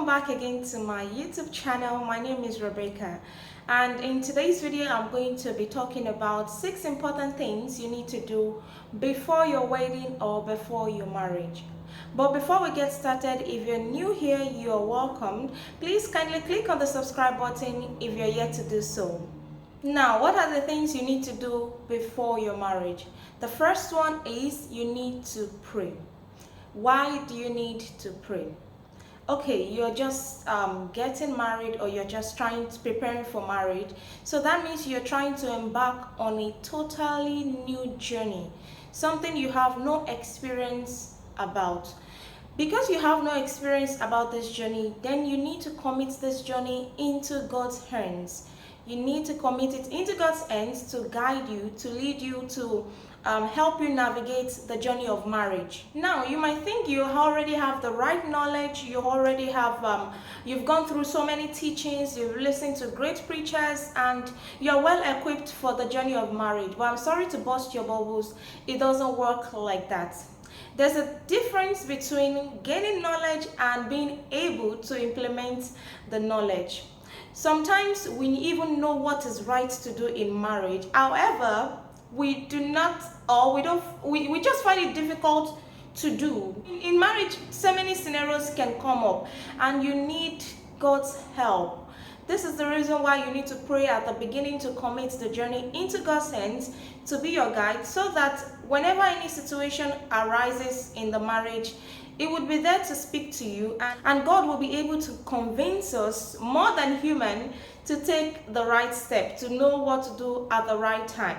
back again to my YouTube channel. My name is Rebecca, and in today's video I'm going to be talking about 6 important things you need to do before your wedding or before your marriage. But before we get started, if you're new here, you're welcome. Please kindly click on the subscribe button if you're yet to do so. Now, what are the things you need to do before your marriage? The first one is you need to pray. Why do you need to pray? Okay, you're just getting married, or you're just preparing for marriage. So that means you're trying to embark on a totally new journey, something you have no experience about. Because you have no experience about this journey, then you need to commit this journey into God's hands. You need to commit it into God's hands to guide you, to lead you, to help you navigate the journey of marriage. Now, you might think you already have the right knowledge, you already have, you've gone through so many teachings, you've listened to great preachers, and you're well equipped for the journey of marriage. But I'm sorry to burst your bubbles, it doesn't work like that. There's a difference between gaining knowledge and being able to implement the knowledge. Sometimes we even know what is right to do in marriage. However, we do not, or we just find it difficult to do. In marriage, so many scenarios can come up, and you need God's help. This is the reason why you need to pray at the beginning, to commit the journey into God's hands, to be your guide, so that whenever any situation arises in the marriage, it would be there to speak to you, and God will be able to convince us, more than human, to take the right step, to know what to do at the right time.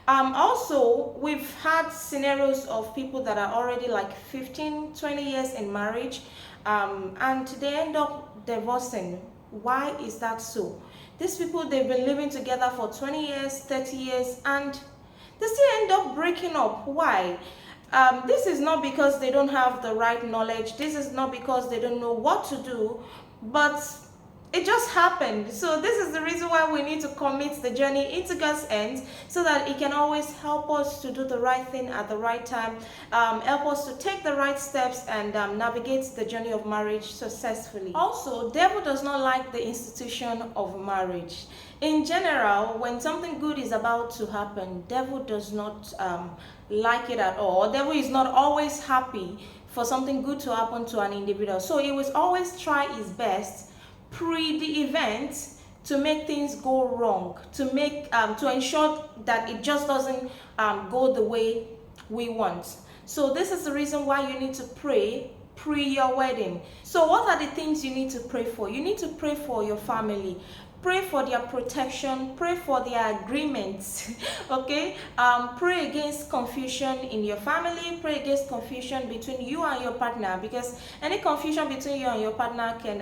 Also, we've had scenarios of people that are already like 15, 20 years in marriage, and they end up divorcing. Why is that so? These people, they've been living together for 20 years, 30 years, and they still end up breaking up. Why? This is not because they don't have the right knowledge. This is not because they don't know what to do, but it just happened. So this is the reason why we need to commit the journey into God's hands, so that it can always help us to do the right thing at the right time, help us to take the right steps, and navigate the journey of marriage successfully. Also, devil does not like the institution of marriage. In general, when something good is about to happen, devil does not like it at all. Devil is not always happy for something good to happen to an individual. So he will always try his best pre the event to make things go wrong, to ensure that it just doesn't go the way we want. So this is the reason why you need to pray pre your wedding. So what are the things you need to pray for? You need to pray for your family. Pray for their protection, pray for their agreements, okay? Pray against confusion in your family, pray against confusion between you and your partner, because any confusion between you and your partner can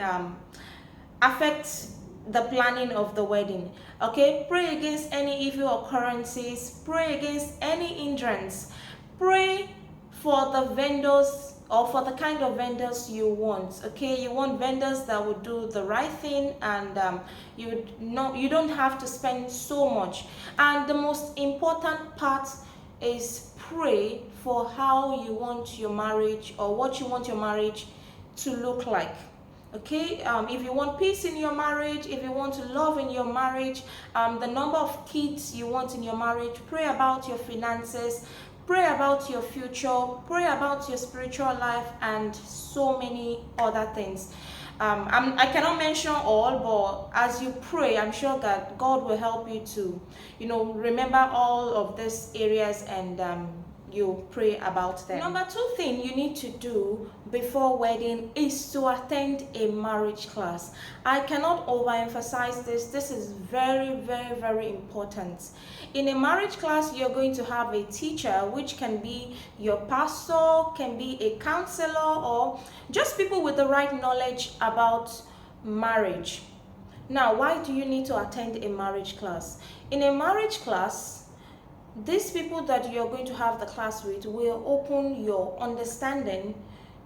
affect the planning of the wedding, okay? Pray against any evil occurrences, pray against any hindrance, pray for the vendors, or for the kind of vendors you want, okay? You want vendors that would do the right thing, and you don't have to spend so much. And the most important part is pray for how you want your marriage, or what you want your marriage to look like. Okay, if you want peace in your marriage, if you want to love in your marriage, the number of kids you want in your marriage, pray about your finances, pray about your future, pray about your spiritual life, and so many other things. I cannot mention all, but as you pray, I'm sure that God will help you to, remember all of these areas, and you pray about them. Number 2 thing you need to do before wedding is to attend a marriage class. I cannot overemphasize this. This is very, very, very important. In a marriage class, you're going to have a teacher, which can be your pastor, can be a counselor, or just people with the right knowledge about marriage. Now, why do you need to attend a marriage class? In a marriage class, these people that you're going to have the class with will open your understanding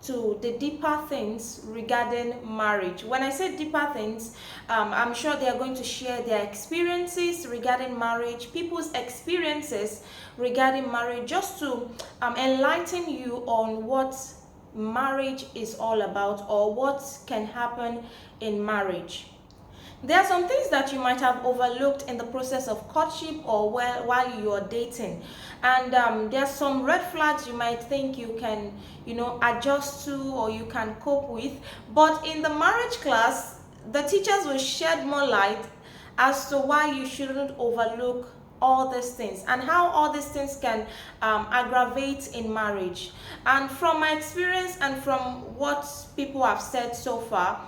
to the deeper things regarding marriage. When I say deeper things, I'm sure they are going to share their experiences regarding marriage, people's experiences regarding marriage, just to enlighten you on what marriage is all about, or what can happen in marriage. There are some things that you might have overlooked in the process of courtship or while you're dating. And there are some red flags you might think you can, adjust to, or you can cope with. But in the marriage class, the teachers will shed more light as to why you shouldn't overlook all these things and how all these things can aggravate in marriage. And from my experience and from what people have said so far,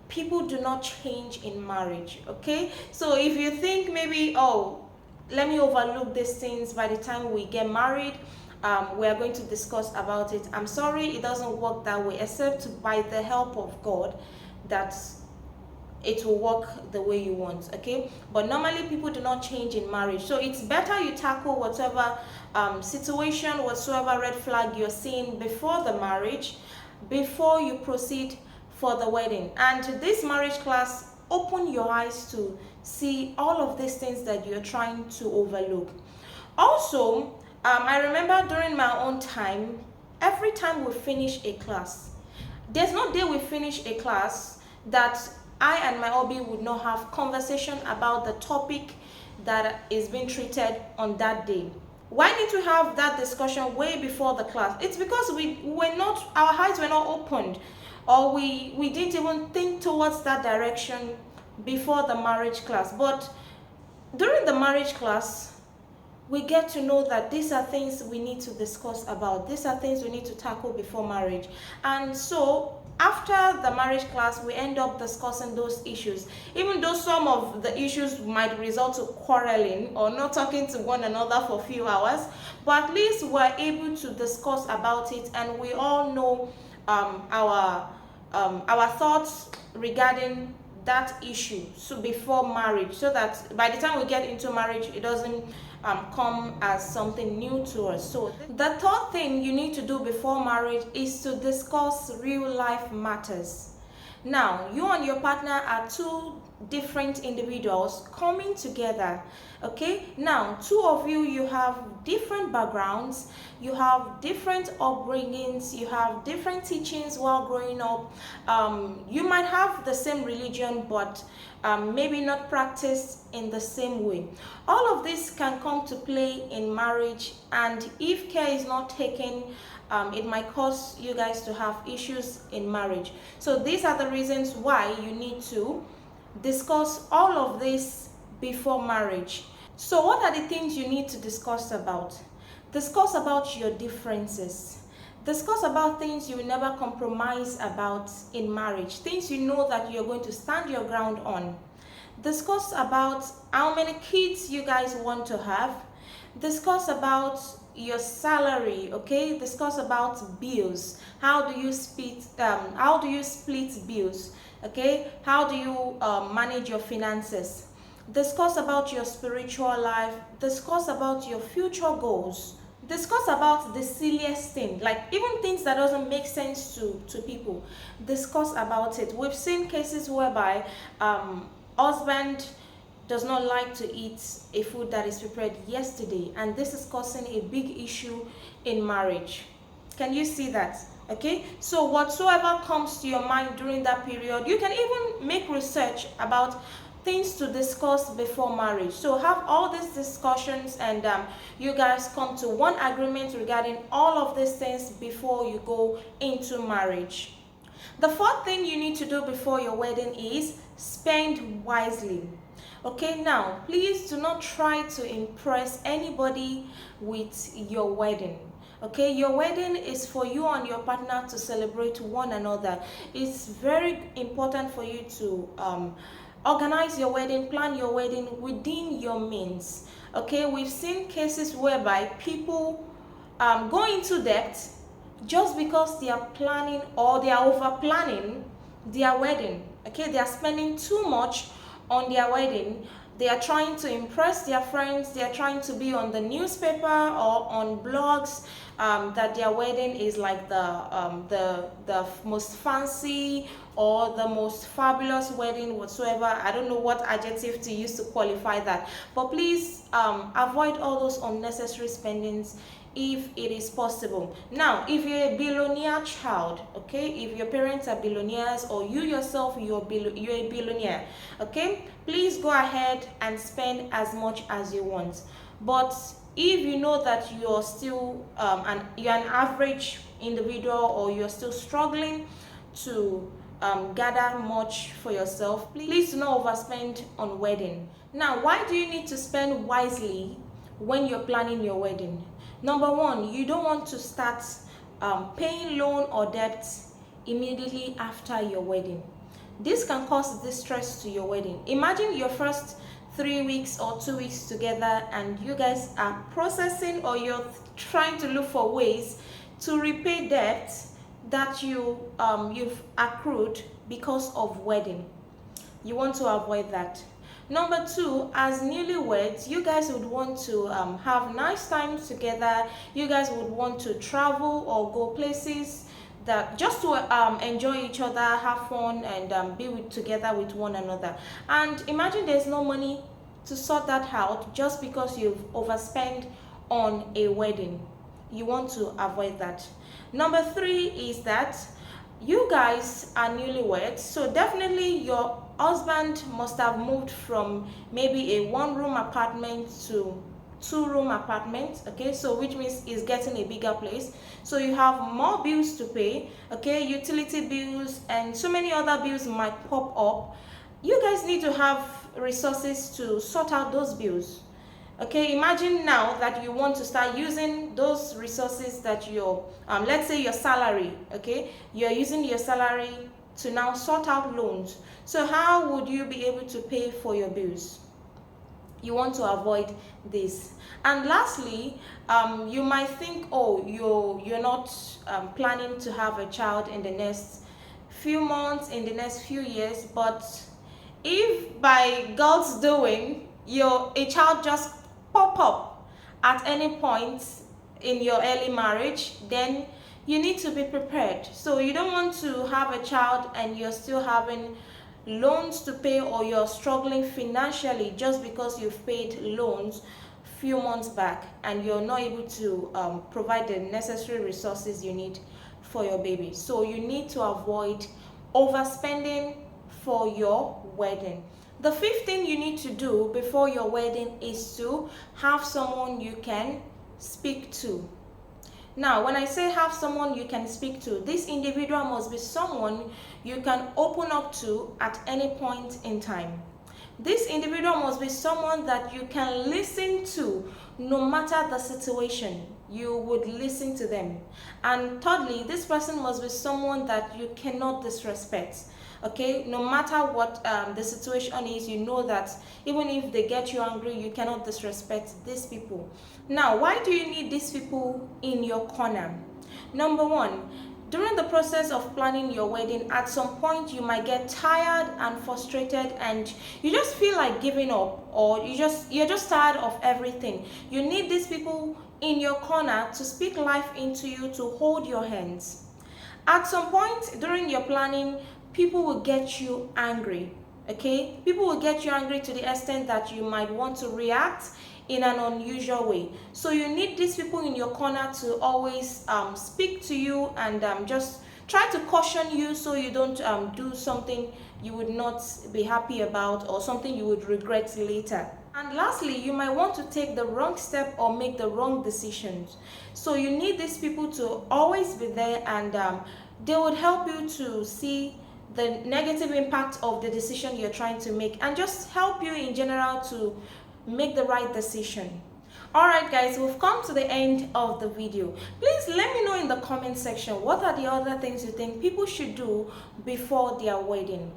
people do not change in marriage. Okay, so if you think maybe, oh, let me overlook these things, by the time we get married we are going to discuss about it, I'm sorry, it doesn't work that way, except by the help of God that it will work the way you want. Okay, but normally people do not change in marriage. So it's better you tackle whatever situation, whatsoever red flag you're seeing before the marriage, before you proceed for the wedding. And this marriage class open your eyes to see all of these things that you're trying to overlook. Also, I remember during my own time, every time we finish a class, there's no day we finish a class that I and my hubby would not have conversation about the topic that is being treated on that day. Why need to have that discussion way before the class? It's because our eyes were not opened, or we didn't even think towards that direction before the marriage class. But during the marriage class, we get to know that these are things we need to discuss about. These are things we need to tackle before marriage. And so after the marriage class, we end up discussing those issues, even though some of the issues might result to quarreling or not talking to one another for a few hours, but at least we're able to discuss about it, and we all know our thoughts regarding that issue, so before marriage, so that by the time we get into marriage, it doesn't come as something new to us. So the third thing you need to do before marriage is to discuss real life matters. Now, you and your partner are two different individuals coming together. Okay, now two of you have different backgrounds, you have different upbringings, you have different teachings while growing up. You might have the same religion, but maybe not practiced in the same way. All of this can come to play in marriage, and if care is not taken, it might cause you guys to have issues in marriage. So these are the reasons why you need to discuss all of this before marriage. So what are the things you need to discuss about? Discuss about your differences. Discuss about things you will never compromise about in marriage, things you know that you're going to stand your ground on. Discuss about how many kids you guys want to have. Discuss about your salary. Okay, discuss about bills. How do you split bills? Okay, how do you manage your finances? Discuss about your spiritual life. Discuss about your future goals. Discuss about the silliest thing, like even things that doesn't make sense to people. Discuss about it. We've seen cases whereby husband does not like to eat a food that is prepared yesterday, and this is causing a big issue in marriage. Can you see that? Okay, so whatsoever comes to your mind during that period, you can even make research about things to discuss before marriage. So have all these discussions, and you guys come to one agreement regarding all of these things before you go into marriage. The fourth thing you need to do before your wedding is spend wisely. Okay, now please do not try to impress anybody with your wedding. Okay, your wedding is for you and your partner to celebrate one another. It's very important for you to organize your wedding, plan your wedding within your means. Okay, we've seen cases whereby people go into debt just because they are planning, or they are over planning their wedding. Okay, they are spending too much on their wedding. They are trying to impress their friends. They are trying to be on the newspaper or on blogs that their wedding is like the most fancy or the most fabulous wedding whatsoever. I don't know what adjective to use to qualify that, but please avoid all those unnecessary spendings if it is possible. Now, if you're a billionaire child, okay, if your parents are billionaires or you yourself, you're a billionaire, okay, please go ahead and spend as much as you want. But if you know that you're still you're an average individual, or you're still struggling to gather much for yourself, please do not overspend on wedding. Now, why do you need to spend wisely when you're planning your wedding? Number one, you don't want to start paying loan or debt immediately after your wedding. This can cause distress to your wedding. Imagine your first 3 weeks or 2 weeks together, and you guys are processing, or you're trying to look for ways to repay debt that you've accrued because of wedding. You want to avoid that. Number two, as newlyweds, you guys would want to have nice times together. You guys would want to travel or go places that just to enjoy each other, have fun, and be together with one another. And imagine there's no money to sort that out just because you've overspent on a wedding. You want to avoid that. Number three is that you guys are newlyweds, so definitely your husband must have moved from maybe a one-room apartment to two-room apartment, okay, so which means he's getting a bigger place, so you have more bills to pay, okay, utility bills and so many other bills might pop up. You guys need to have resources to sort out those bills. Okay, imagine now that you want to start using those resources that let's say your salary, okay, you're using your salary to now sort out loans. So how would you be able to pay for your bills? You want to avoid this. And lastly, you might think, oh, you're not planning to have a child in the next few months, in the next few years, but if by God's doing a child just pop up at any point in your early marriage, then you need to be prepared. So you don't want to have a child and you're still having loans to pay, or you're struggling financially just because you've paid loans few months back and you're not able to provide the necessary resources you need for your baby. So you need to avoid overspending for your wedding. The fifth thing you need to do before your wedding is to have someone you can speak to. Now, when I say have someone you can speak to, this individual must be someone you can open up to at any point in time. This individual must be someone that you can listen to no matter the situation. You would listen to them. And thirdly, this person must be someone that you cannot disrespect. Okay, no matter what the situation is, you know that even if they get you angry, you cannot disrespect these people. Now, why do you need these people in your corner? Number one, during the process of planning your wedding, at some point you might get tired and frustrated and you just feel like giving up, or you're just tired of everything. You need these people in your corner to speak life into you, to hold your hands. At some point during your planning, people will get you angry, okay? People will get you angry to the extent that you might want to react in an unusual way. So you need these people in your corner to always speak to you and just try to caution you so you don't do something you would not be happy about, or something you would regret later. And lastly, you might want to take the wrong step or make the wrong decisions. So you need these people to always be there, and they would help you to see the negative impact of the decision you're trying to make, and just help you in general to make the right decision. Alright guys, we've come to the end of the video. Please let me know in the comment section what are the other things you think people should do before their wedding.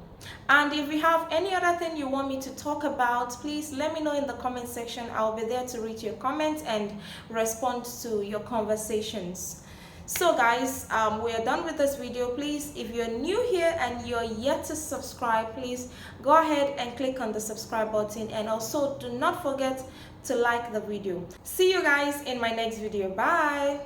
And if you have any other thing you want me to talk about, please let me know in the comment section. I'll be there to read your comments and respond to your conversations. So guys, we are done with this video. Please, if you're new here and you're yet to subscribe, please go ahead and click on the subscribe button, and also do not forget to like the video. See you guys in my next video. Bye.